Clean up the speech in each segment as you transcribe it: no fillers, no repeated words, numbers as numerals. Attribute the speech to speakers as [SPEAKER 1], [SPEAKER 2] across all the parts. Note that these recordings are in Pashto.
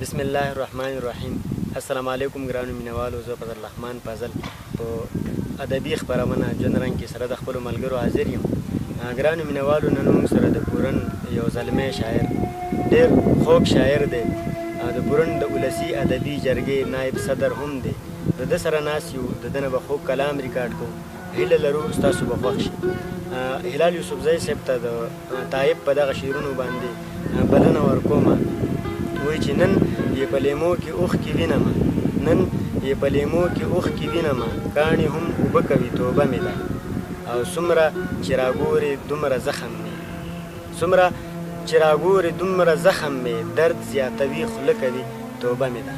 [SPEAKER 1] بسم الله الرحمن الرحیم. السلام علیکم ګرانو مینوالو، زه فضل الرحمن فاضل په ادبي خپرونه جن رنګ کې سره د خپلو ملګرو حاضر یم. ګرانو مینوالو، نن موږ سره د پورن یو زلمی شاعر، ډېر خوږ شاعر دی، د پورن د ولسي ادبي جرګې نایب صدر هم دی. د ده سره ناست یو، د ده نه به خوږ کلام ریکارډ کوو. هیله لرو ستاسو به خوښ شي. هلال یوسفزی صاحب ته د طایب په دغه شعرونو باندې بلنه ورکومه. وایي چې نن یې په لیمو کې اوښکې وینمه، نن یې په لیمو کې اوښکې وینمه، کاڼي هم اوبه کوي توبه مې ده. او څومره چې راګورې دومره زخم مې، څومره چې راګورې دومره زخم مې، درد زیاتوي خوله کوي توبه مې ده.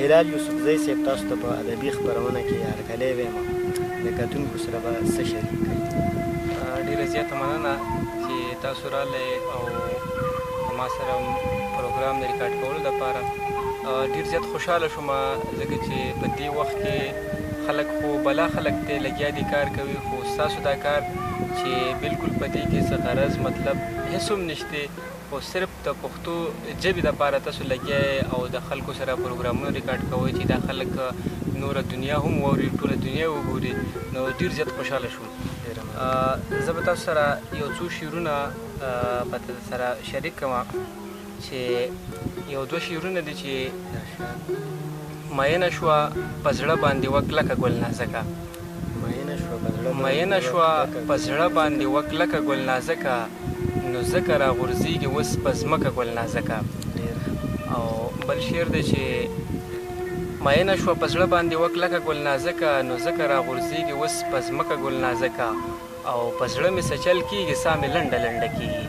[SPEAKER 1] هلال یوسفزی صاحب تاسو ته په ادبي خپرونه کې هرکلی وایم. د کتونکو سره به څه شریک کړئ؟
[SPEAKER 2] ډېره زیاته مننه چې تاسو راغلی او ما سره پروګرام د ریکارډ کولو دپاره. ډېر زیات خوشحاله شوم ځکه چې په دې وخت کې خلک خو بلا خلک دی لګیا دي کار کوي، خو ستاسو دا کار چې بلکل په دې کې څه غرض مطلب هېڅ هم نشته، خو صرف د پښتو ژبې دپاره تاسو لګیا او د خلکو سره پروګرامونه ریکارډ کوئ چې دا خلک نوره دنیا هم واوري، ټوله دنیا وګوري. نو ډېر زیات خوشحاله شوم. زه به تاسو سره یو څو شعرونه به سره شریک کړم چې یو دوه شعرونه دي چې مینه شوه په زړه باندې وکلکه ګل نازکه، مینه شوه په زړه باندې وکلکه ګل نازکه، نو ځکه راغورځېږي اوس په ځمکه ګل نازکه. او بل شعر دی چې مینه شوه په زړه باندې وکلکه ګل نازکه، نو ځکه راغورځېږي اوس په ځمکه ګل نازکه. او په زړه مې سچل کېږي ساه مې لنډه لنډه کېږي،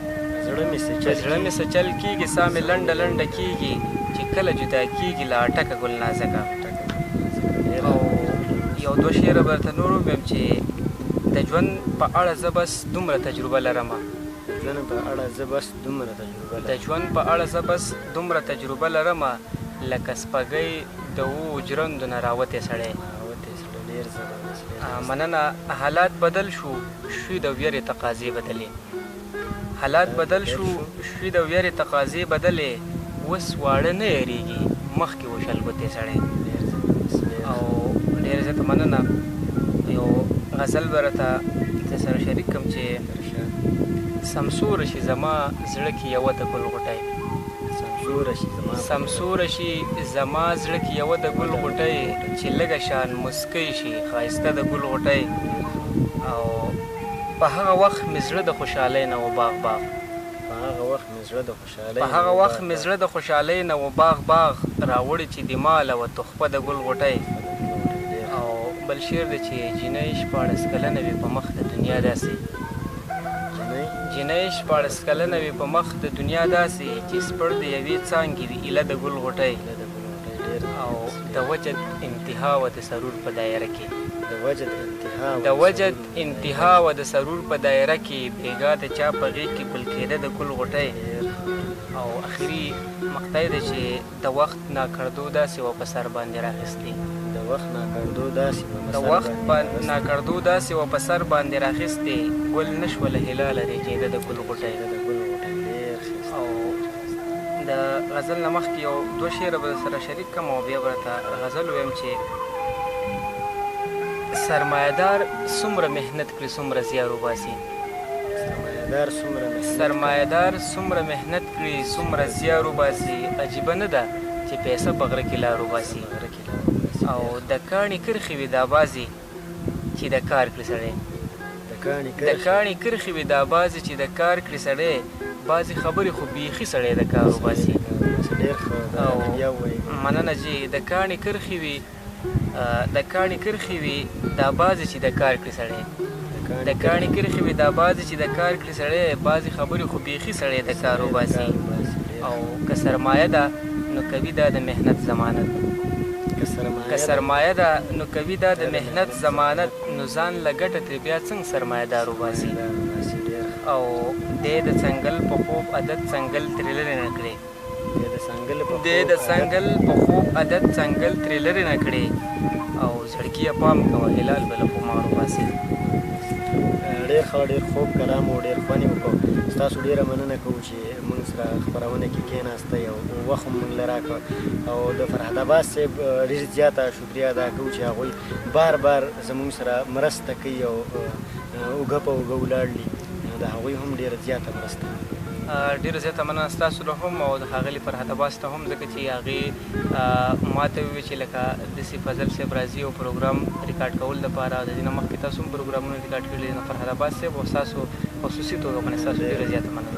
[SPEAKER 2] په زړه مې سچل کېږي ساه مې لنډه لنډه کېږي، چې کله جدا کېږي له اټکه ګل نازکه. او یو دوه شعره به درته نور ووایم چې د ژوند په اړه زه بس دومره تجربه لرمه، د ژوند په اړه زه بس دومره تجربه لرمه، لکه سپږی د اوو ژرندو نه راوتی سړی. مننه. حالات بدل شو، شوي د ویرې تقاضې بدلې، حالات بدل شو، شوي د ویرې تقاضې بدلې، اوس واړه نه یېرېږي مخکې و شلګوتی سړی. او ډېره زیاته مننه. یو غزل به راته در سره شریک کړم چې سمسوره شي زما زړه کې یوه د ګل غوټۍ، سمسوره شي زما زړه کې یوه د ګل غوټۍ، چې لږه شان مسکی شي ښایسته د ګل غوټۍ. او په هغه وخت مې زړه د خوشحالۍ نه و باغ باغ، په هغه وخت مې زړه د خوشحالۍ نه و باغ باغ، راوړې چې د ماله وه تحفه د ګل غوټۍ. او بل شعر دی چې جینۍ 14 کلنه وي په مخ د دنیا داسې، جینۍ 14 کلنه وي په مخ د دنیا داسې، چې سپړ د یوې څانګې وي ایله د ګل غوټۍ. او د وجد انتها و د سرور په دایره کې، د وجد انتها و د سرور په دایره کې، بېګا د چا په غېږ کې ګل کېده د ګل غوټۍ. او اخري مقطع دی چې د وخت ناکړدو داسې و په سر باندې راخیستې، د وخت ناکړدو داسې و په سر باندې راخیستې، ګل نه شوه له هلاله رېږېده د ګل غوټۍ. او د غزل نه مخکې یو دوه شعره به سره شریک کړم او بیا به راته غزل ووایم چې سرمایه‌دار څومره محنت کړي څومره زیار وباسي، سرمایه‌دار څومره محنت کړي څومره زیار وباسي، عجیبه نه ده چې پیسه په غره کې لار وباسي. او د کاڼي کرښې وي دا بازي چې د کار کړي سړی، د کاڼي کرښې وي دا بازي چې د کار کړي سړی، بعضې خبرې خو بیخي سړی د کار وباسي. او مننه چې د کاڼي کرښې وي، د کاڼي کرښې وي دا بازي چې د کار کړي سړی، د کاڼي کرښې وي دا بازي چې د کار کړي سړی، بعضې خبرې خو بیخي سړی د کار وباسي. او که سرمایه ده نو کوي دا د محنت ضمانت، که سرمایه ده نو کوي دا د محنت ضمانت، نو ځان له ګټه ترې بیا څنګه سرمایه‌دار وباسي. او دی د څنګل په خوب عادت څنګل ترې لرې نه کړې، دی د څنګل په خوب عادت څنګل ترې لرې نه کړې. او زړګیه پام کوه هلال به له خمار وباسي.
[SPEAKER 1] ډېر ښه ډېر خوږ کلام او ډېر خوند یې وکړو. ستاسو ډېره مننه کوو چې موږ سره خپرونه کې کېناستئ او وخت هم موږ له راکړ. او د فرهاد عباس صاحب ډېر زیاته شکریه ادا کوو چې هغوی بار بار زموږ سره مرسته کوي او اوږه په اوږه ولاړ دي. د هغوی هم ډېره زیاته مرسته.
[SPEAKER 2] ډېره زیاته مننه ستاسو له هم او د ښاغلي فرهاد عباس ته هم، ځکه چې هغې ما ته وویل چې لکه داسې فضل صاحب راځي او پروګرام ریکارډ کولو دپاره، د دې نه مخکې تاسو هم پروګرامونه ریکارډ کړي دي. نو فرهاد عباس صاحب او ستاسو خصوصي توګه باندې ستاسو ډېره زیاته مننه.